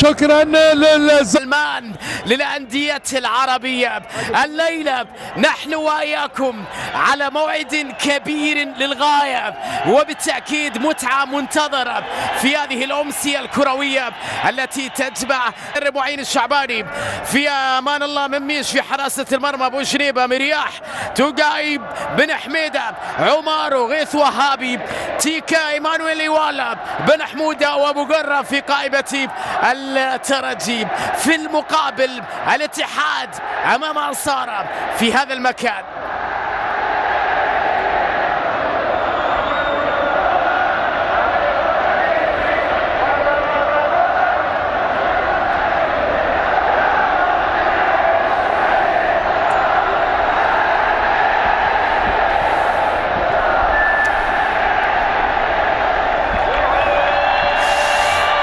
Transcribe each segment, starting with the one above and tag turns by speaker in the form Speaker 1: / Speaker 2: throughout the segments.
Speaker 1: شكرا
Speaker 2: سلمان للأندية العربية. الليلة نحن وإياكم على موعد كبير للغاية، وبالتأكيد متعة منتظرة في هذه الأمسية الكروية التي تجمع معين الشعباني في أمان الله مميش في حراسة المرمى، أبو شريبة مرياح تقايب بن حميدة عمارو غيث وهابي تيكا ايمانويل ايوالا بن حمودة وابو قرة في قائمة الترجي. في المقابل الاتحاد امام انصاره في هذا المكان.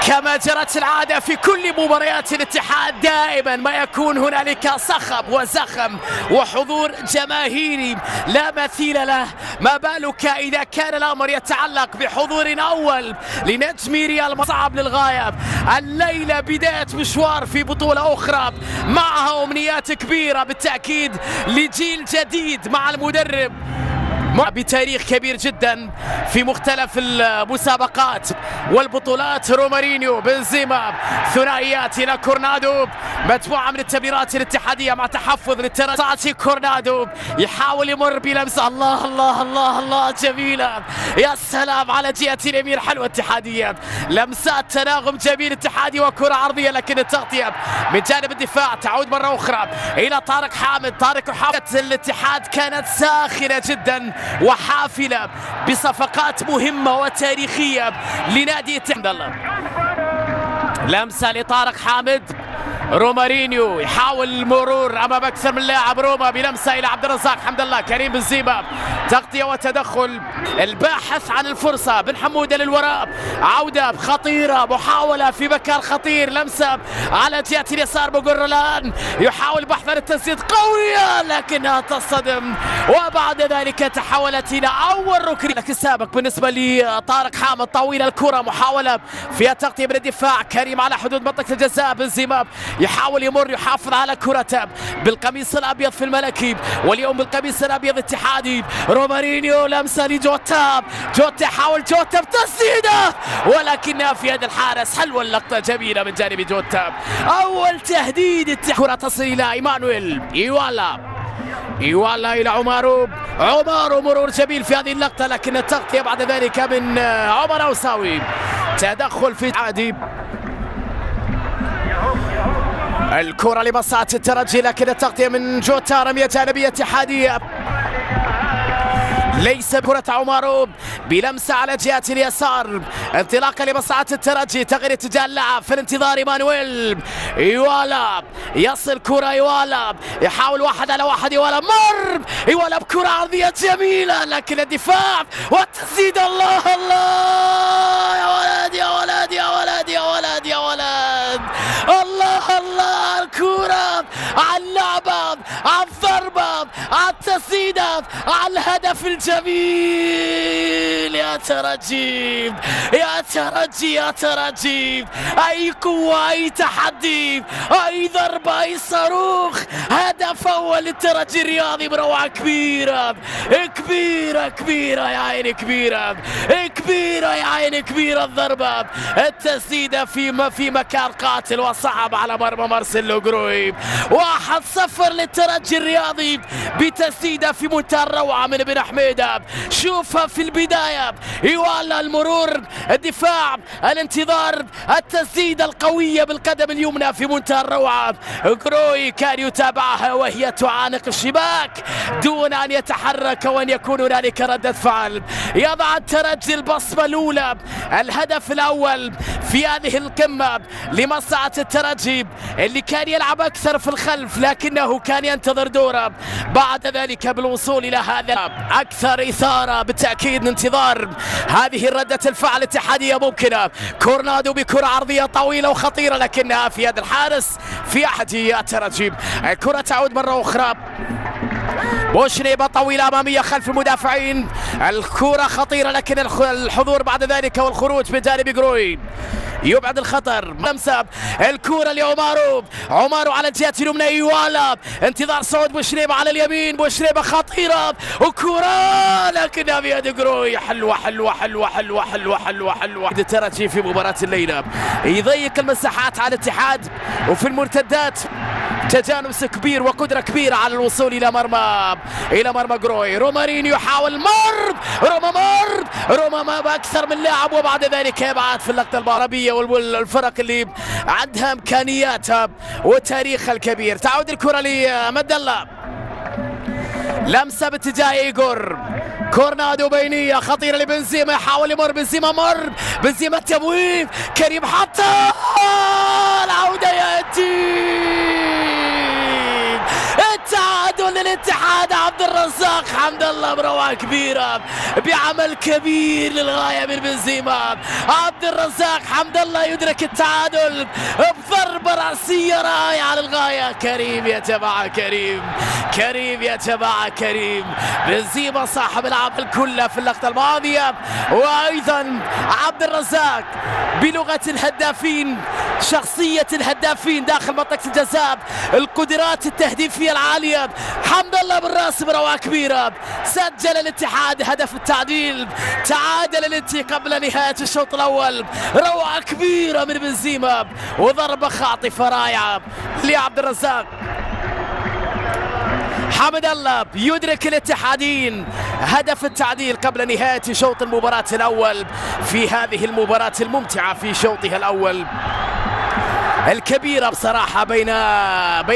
Speaker 2: كما جرت العادة في كل مباريات الاتحاد دائما ما يكون هنالك صخب وزخم وحضور جماهيري لا مثيل له. ما بالك إذا كان الأمر يتعلق بحضور أول لنجم ريال صعب للغاية. الليلة بداية مشوار في بطولة أخرى معها أمنيات كبيرة بالتأكيد لجيل جديد مع المدرب بتاريخ كبير جدا في مختلف المسابقات والبطولات. رومارينيو بنزيما ثنائيات الى كورنادو، مجموعه من التمريرات الاتحاديه مع تحفظ للترجي. كورنادو يحاول يمر بلمسه، الله الله الله الله جميله، يا سلام على جهه اليمين حلوه اتحاديه، لمسات تناغم جميل اتحادي وكره عرضيه، لكن التغطيه من جانب الدفاع تعود مره اخرى الى طارق حامد. طارق حامد الاتحاد كانت ساخنه جدا وحافلة بصفقات مهمة وتاريخية لنادي الاتحاد. لمسة لطارق حامد، رومارينيو يحاول المرور امام اكثر من لاعب روما بلمسه الى عبد الرزاق حمد الله. كريم بنزيما تغطيه وتدخل، الباحث عن الفرصه بن حموده للوراء، عوده خطيره، محاوله في مكان خطير، لمسه على جهه اليسار. بقر الان يحاول بحث عن التسديد قويه لكنها تصطدم، وبعد ذلك تحولت الى اول ركن لكن السابق بالنسبه لطارق حامد. طويله الكره، محاوله فيها تغطيه من الدفاع، كريم على حدود منطقه الجزاء. بنزيما يحاول يمر يحافظ على كرته بالقميص الابيض في الملكي، واليوم بالقميص الابيض اتحادي. رومارينيو لمسه لجوتا، جوتا يحاول جوتا بتسديده ولكنها في يد الحارس. حلوه اللقطه جميله من جانب جوتا، اول تهديد كره تصل الى ايمانويل ايوالا الى عمارو مرور جميل في هذه اللقطه، لكن التغطيه بعد ذلك من عمر اوساوي. تدخل في عادي الكرة لمصلحة الترجي، لكن التغطية من جوتا، رمية جانبية اتحادية ليس كرة عمارو بلمسة على جهة اليسار، انطلاقة لمصلحة الترجي، تغيير اتجاه اللعب في الانتظار. ايمانويل ايوالا يصل كرة، ايوالا يحاول واحد على واحد، ايوالا مر، ايوالا بكرة عرضية جميلة لكن الدفاع والتسديد. الله الله يا ولد يا ولد يا ولد يا ولد يا ولد، الله الله، الكرة على اللعبة، على الضربة، على التسديدة، على الهدف الجميل. يا ترجي يا ترجي يا ترجي، اي قوة، اي تحدي، اي ضربة، اي صاروخ، هدف اول للترجي الرياضي بروعة كبيرة كبيرة كبيرة يا عيني، كبيرة كبيرة يا عيني، كبيرة الضربة، التسديدة في مكان قاتل وصعب على مرمى مارسيلو جروي. 1-0 للترجي الرياضي بتسديدة في منتهى الروعة من بن حميدة. شوفها في البداية، ايوالا المرور، الدفاع، الانتظار، التسديدة القوية بالقدم اليمنى في منتهى الروعة. جروي كان يتابعها وهي تعانق الشباك دون ان يتحرك وان يكون هنالك ردة فعل. يضع الترجي البصمة الاولى، الهدف الاول في هذه القمة لمصلحة الترجي اللي كان يلعب اكثر في الخلف لكنه كان ينتظر دوره. بعد ذلك بالوصول الى هذا اكثر اثارة بالتأكيد من انتظار هذه الردة الفعل الاتحادية ممكنة. كورنادو بكرة عرضية طويلة وخطيرة لكنها في يد الحارس في احد الترجي. الكرة تعود مرة اخرى، بوشريبة طويلة أمامية خلف المدافعين، الكرة خطيرة لكن الحضور بعد ذلك والخروج من جانب جروي. يبعد الخطر. لمسة الكرة لعمارو، عمارو على الجهة اليمنى ايوالا، انتظار صعود بوشريبة على اليمين، بوشريبة خطيرة وكرة لكنها بيد قروي. حلوة حلوة حلوة حلوة حلوة حلوة حلوة. الترجي في مباراة الليلة يضيق المساحات على الاتحاد، وفي المرتدات تجانس كبير وقدرة كبيرة على الوصول إلى مرمى قروي. رومارينيو يحاول روما ما بأكثر من لاعب، وبعد ذلك يبعد في اللقطة العربية والفرق اللي عندها إمكانياتها وتاريخها الكبير. تعود الكرة لمد الله، لمسة باتجاه إيغور، كورنادو بينية خطيرة لبنزيما، يحاول يمر بنزيما التبويب، كريم حتى العودة يأتي التعادل للاتحاد. عبد الرزاق حمد الله بروعة كبيرة بعمل كبير للغاية من بنزيما. عبد الرزاق حمد الله يدرك التعادل بضربة رأسية رائعة للغاية. كريم يتبع كريم بنزيما صاحب العمل كله في اللقطة الماضية، وأيضا عبد الرزاق بلغة الهدافين، شخصية الهدافين داخل منطقة الجزاء، القدرات التهديفية العالية. حمد الله بالراس بروعة كبيرة، سجل الاتحاد هدف التعديل، تعادل الانتي قبل نهاية الشوط الأول. روعة كبيرة من بنزيما وضربة خاطفة رائعة لعبد الرزاق. حمد الله يدرك الاتحادين هدف التعديل قبل نهاية شوط المباراة الأول في هذه المباراة الممتعة في شوطها الأول الكبيرة بصراحة بين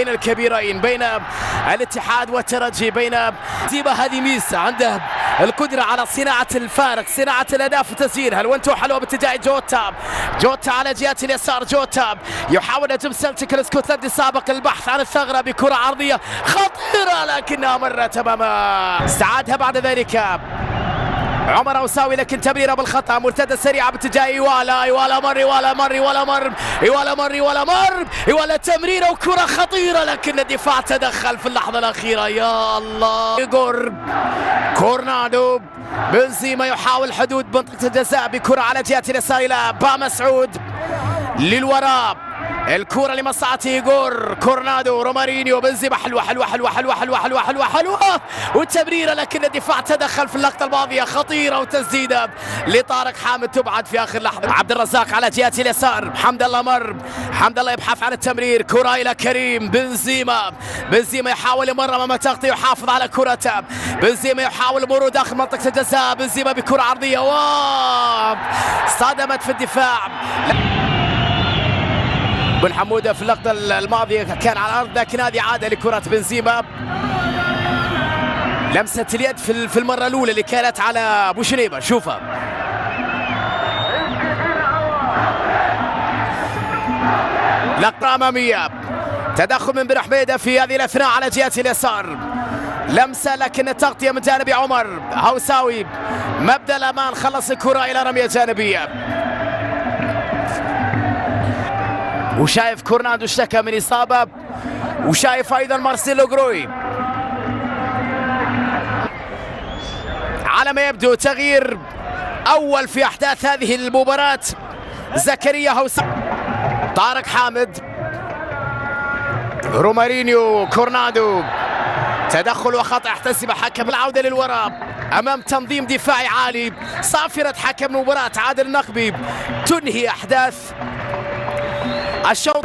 Speaker 2: الكبيرين، بين الاتحاد والترجي، بين زيبا. هذه ميزة عنده القدرة على صناعة الفارق، صناعة الأهداف وتسجيلها. الونتو حلوة باتجاه جوتا على جهة اليسار، جوتا يحاول هجم سلتيك الاسكتلندي السابق، البحث عن الثغرة بكرة عرضية خطيرة لكنها مرت أمامه، استعادها بعد ذلك عمر أوساوي، لكن تمريرة بالخطأ، مرتدة سريعة باتجاه إيوالا مر تمريرة وكرة خطيرة، لكن الدفاع تدخل في اللحظة الأخيرة. يا الله، إيغور، كورنادو، بنزيما يحاول حدود منطقة الجزاء بكرة على جهة اليسار إلى با مسعود للوراء، الكرة لمصلحة إيغور، كورنادو، رومارينيو، بنزيما، حلوة والتمريرة، لكن الدفاع تدخل في اللقطة الماضية، خطيرة وتسديدة لطارق حامد تبعد في آخر لحظة. عبد الرزاق على جهة اليسار، حمد الله يبحث عن التمرير، كرة إلى كريم، بنزيما يحاول يمر أمام تغطية ويحافظ على كرته، بنزيما يحاول المرور داخل منطقة الجزاء، بنزيما بكرة عرضية صدمت في الدفاع. بن حمودة في اللقطة الماضية كان على الأرض، لكن هذه عادة لكرة بنزيما. لمسة اليد في المرة الأولى اللي كانت على بوشنيبة، شوفها لقطة أمامية، تدخل من بن حميدة في هذه الأثناء على جهة اليسار، لمسة لكن التغطية من جانب عمر هوساوي، مبدأ الأمان، خلص الكرة إلى رمية جانبية. وشايف كورنادو اشتكى من إصابة، وشايف أيضا مارسيلو قروي. على ما يبدو تغيير أول في أحداث هذه المباراة، زكريا هوساوي، طارق حامد، رومارينيو، كورنادو، تدخل وخطأ احتسب حكم العودة للوراء أمام تنظيم دفاعي عالي. صافرة حكم المباراة عادل النقبي تنهي أحداث الشوط.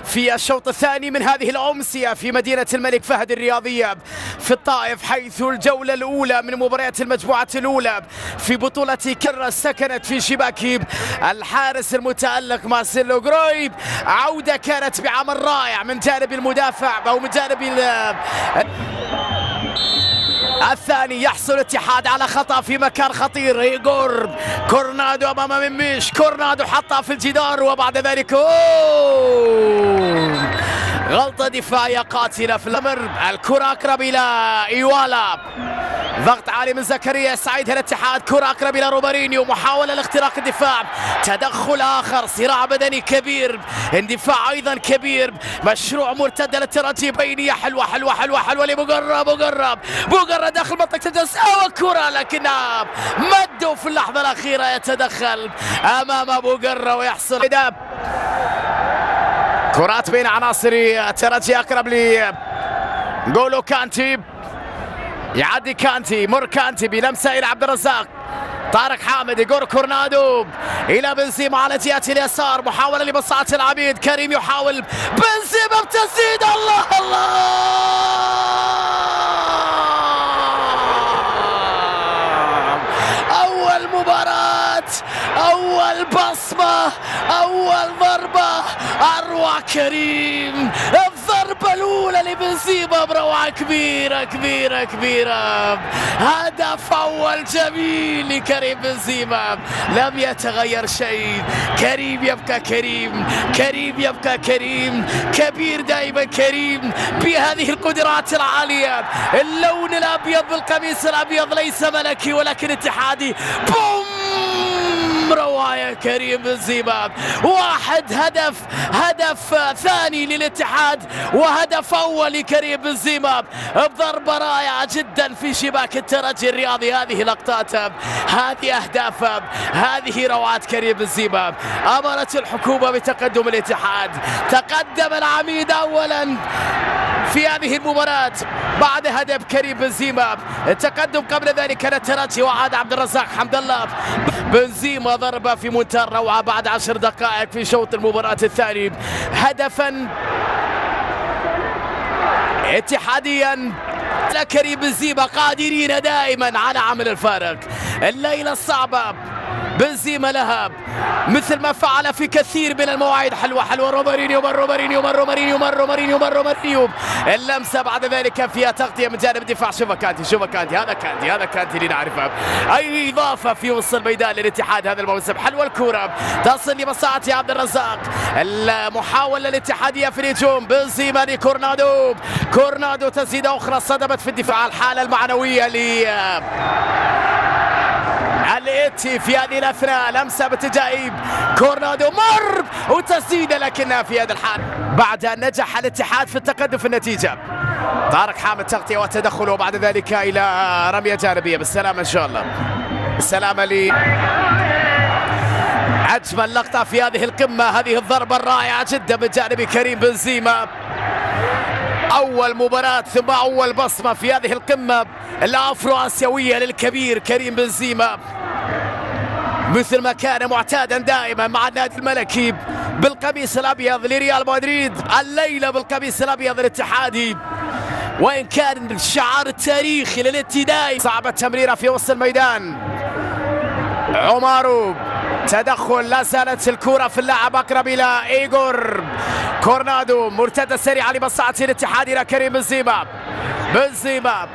Speaker 2: في الشوط الثاني من هذه الأمسية في مدينة الملك فهد الرياضية في الطائف، حيث الجولة الأولى من مباريات المجموعة الأولى في بطولة كرة سكنت في شباك الحارس المتألق مارسيلو قروي. عودة كانت بعمل رائع من جانب المدافع أو من جانب الثاني. يحصل الاتحاد على خطأ في مكان خطير، إيغور، كورنادو أمام ميش، كورنادو حطها في الجدار، وبعد ذلك غلطة دفاعية قاتلة في الأمر. الكرة أقرب إلى إيوالا، ضغط عالي من زكريا سعيد الاتحاد، كرة أقرب إلى رومارينيو، محاولة لاختراق الدفاع، تدخل آخر، صراع بدني كبير، اندفاع أيضا كبير، مشروع مرتد للترجي، بينية حلوة حلوة حلوة حلوة لمقرب داخل منطقة الجزاء، وكرة لكنها مدوا في اللحظة الأخيرة، يتدخل أمام مقرب ويحصل إداب. كرات بين عناصر الترجي، أقرب لجولو كانتي، يعدي كانتي، مر كانتي بلمسة إلى عبد الرزاق، طارق حامد يقول كورنادو إلى بنزيما على جهة اليسار، محاولة لمصلحة العبيد، كريم يحاول، بنزيما بتسديد، الله الله، أول مباراة، أول بصمة، أول ضربة، أروع كريم، الضربة الأولى لبنزيما بروعة كبيرة كبيرة كبيرة، هدف أول جميل لكريم بنزيما، لم يتغير شيء، كريم يبقى كريم، كريم يبقى كريم، كبير دائما كريم، بهذه القدرات العالية، اللون الأبيض بالقميص الأبيض ليس ملكي ولكن اتحادي، بوم، رواية كريم بنزيما، واحد هدف ثاني للاتحاد وهدف أول لكريم بنزيما بضربة رائعة جدا في شباك الترجي الرياضي. هذه لقطات، هذه أهداف، هذه روعات كريم بنزيما، أمرت الحكومة بتقدم الاتحاد، تقدم العميد أولا في هذه المباراة بعد هدف كريم بنزيما، التقدم قبل ذلك للترجي وعاد عبد الرزاق حمد الله، بنزيما ضربة في منتهى الروعة بعد 10 دقائق في شوط المباراة الثاني، هدفا اتحاديا لكريم بنزيما، قادرين دائما على عمل الفارق. الليلة الصعبة بنزيما لها مثل ما فعل في كثير من المواعيد، حلوة حلوة، رومارينيو، اللمسة بعد ذلك فيها تغطية من جانب الدفاع، شوف كانتي، هذا كانتي اللي نعرفه، أي إضافة في وسط الميدان للاتحاد هذا الموسم، حلوة الكرة تصل لمصلحة عبد الرزاق، المحاولة الاتحادية في الهجوم، بنزيما كورنادو تسديدة أخرى صدمت في الدفاع، الحالة المعنوية الاتي في هذه الأثناء، لمسة باتجاه كورنادو، مر وتسديدة لكنها في هذا الحال بعد أن نجح الاتحاد في التقدم في النتيجة. طارق حامد تغطية وتدخل وبعد ذلك إلى رمية جانبية، بالسلامة إن شاء الله، بالسلامة لي أجمل لقطة في هذه القمة، هذه الضربة الرائعة جدا من جانب كريم بنزيما، أول مباراة ثم أول بصمة في هذه القمة الأفرو آسيوية للكبير كريم بنزيما، مثل ما كان معتادا دائما مع النادي الملكي بالقميص الأبيض لريال مدريد، الليلة بالقميص الأبيض الاتحادي، وإن كان الشعار التاريخي للابتدائي. صعبة التمريرة في وسط الميدان، عمارو تدخل، لا زالت الكرة في اللاعب أقرب إلى إيغور كورنادو، مرتدة سريعة لمصلحة الاتحاد إلى كريم بنزيما،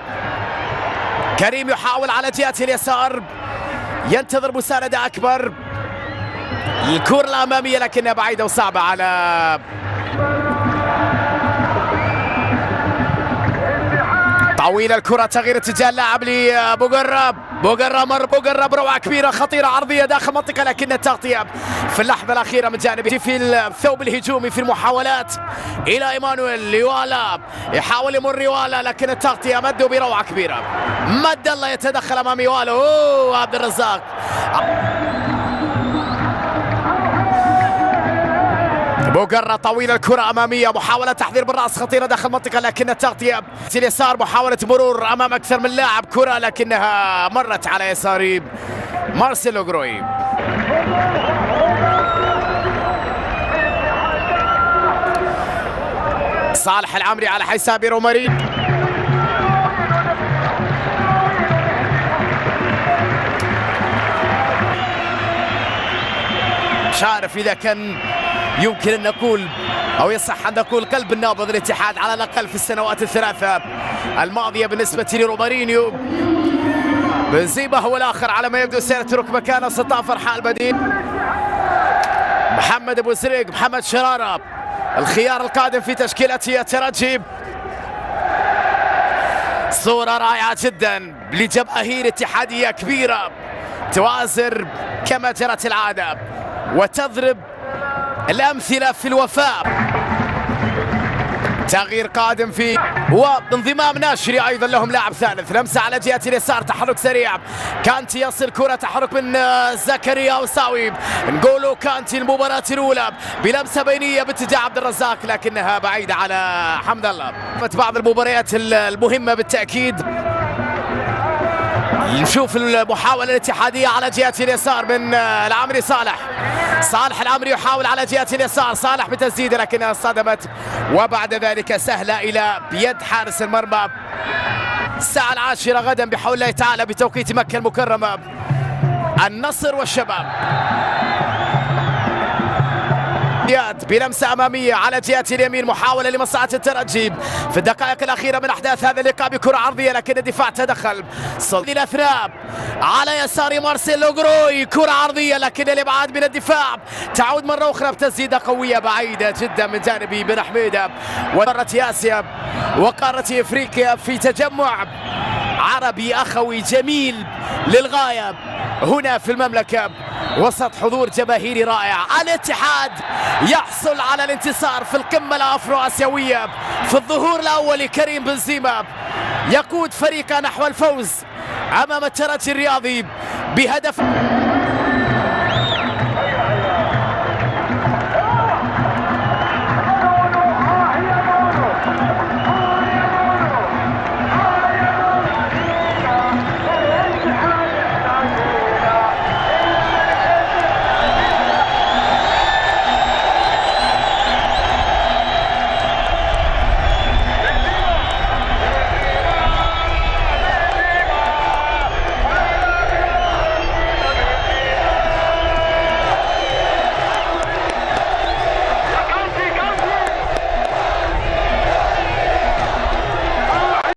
Speaker 2: كريم يحاول على جهة اليسار، ينتظر مساندة أكبر، الكرة الأمامية لكنها بعيدة وصعبة على طويل الكرة، تغيير اتجاه اللاعب لبوغرب، مر روعة كبيرة خطيرة عرضية داخل منطقة، لكن التغطية في اللحظة الأخيرة من جانب في الثوب الهجومي في المحاولات إلى إيمانويل ريوالا، يحاول يمر ريوالا لكن التغطية مدوا بروعة كبيرة، مد الله يتدخل أمام ريوالا، عبد الرزاق بوغرة طويل الكرة أمامية، محاولة تحضير بالرأس خطيرة داخل المنطقة لكن التغطية في اليسار، محاولة مرور أمام أكثر من لاعب، كرة لكنها مرت على يسار مارسيلو جروي. صالح العمري على حساب رومارين، مش عارف إذا كان يمكن أن نقول أو يصح أن نقول قلب النابض الاتحاد على الأقل في السنوات الثلاثة الماضية بالنسبة لرومارينيو. بنزيما هو الآخر على ما يبدو سيترك مكانه سلطان فرحان البديل، محمد أبو زريق، محمد شرارة الخيار القادم في تشكيلة الترجي. صورة رائعة جدا لجماهير اتحادية كبيرة توازر كما جرت العادة وتضرب الأمثلة في الوفاء. تغيير قادم في وانضمام ناشري ايضا لهم لاعب ثالث. لمسه على جهه اليسار، تحرك سريع، كانتي يصل كره، تحرك من زكريا وساوي. نقولوا كانتي المباراه الاولى بلمسه بينيه باتجاه عبد الرزاق لكنها بعيده على حمد الله. بعض المباريات المهمه بالتاكيد. نشوف المحاوله الاتحاديه على جهه اليسار من العمري. صالح العمري يحاول على جهة اليسار، صالح بتسديده لكنها صدمت وبعد ذلك سهلة إلى بيد حارس المرمى. الساعة 10 غدا بحول الله تعالى بتوقيت مكة المكرمة، النصر والشباب. بلمسة أمامية على جهة اليمين، محاولة لمصلحة الترجي في الدقائق الأخيرة من أحداث هذا اللقاء بكرة عرضية لكن الدفاع تدخل. صل الأثناء على يسار مارسيلو جروي، كرة عرضية لكن الإبعاد من الدفاع، تعود مرة أخرى بتسديدة قوية بعيدة جدا من جانب بن حميدة. وقارة آسيا وقارة إفريقيا في تجمع عربي أخوي جميل للغاية هنا في المملكة وسط حضور جماهيري رائع. الاتحاد يحصل على الانتصار في القمة الأفرو آسيوية في الظهور الأول. كريم بنزيما يقود فريقه نحو الفوز أمام الترجي الرياضي بهدف.